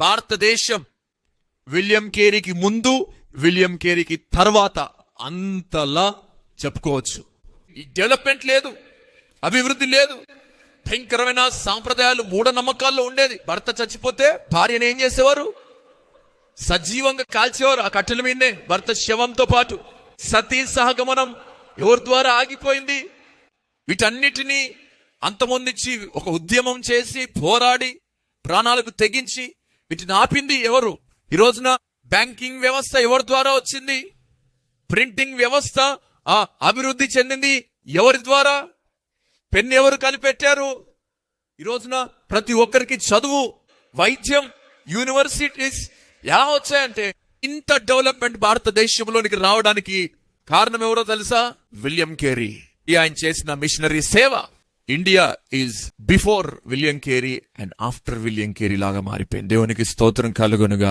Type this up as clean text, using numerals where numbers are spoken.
భారతదేశం విలియం కేరీకి ముందు, విలియం కేరీకి తర్వాత అంతలా చెప్పుకోవచ్చు. ఈ డెవలప్మెంట్ లేదు, అభివృద్ధి లేదు, భయంకరమైన సాంప్రదాయాలు, మూఢనమ్మకాల్లో ఉండేది. భర్త చచ్చిపోతే భార్యను ఏం చేసేవారు? సజీవంగా కాల్చేవారు ఆ కట్టెల మీదనే, భర్త శవంతో పాటు. సతీ సహగమనం ఎవరి ద్వారా ఆగిపోయింది? వీటన్నిటినీ అంతమొందించి ఒక ఉద్యమం చేసి పోరాడి ప్రాణాలకు తెగించి వీటిని ఆపింది ఎవరు? ఈ రోజున బ్యాంకింగ్ వ్యవస్థ ఎవరి ద్వారా వచ్చింది? ప్రింటింగ్ వ్యవస్థ అభివృద్ధి చెందింది ఎవరి ద్వారా? పెన్ ఎవరు కనిపెట్టారు? ఈ రోజున ప్రతి ఒక్కరికి చదువు, వైద్యం, యూనివర్సిటీస్ ఎలా వచ్చాయంటే, ఇంత డెవలప్మెంట్ భారతదేశంలోనికి రావడానికి కారణం ఎవరో తెలుసా? William Carey. ఆయన చేసిన మిషనరీ సేవ. India is before William Carey and after William Carey లాగా మారిపోయింది. దేవునికి స్తోత్రం కలుగునుగా.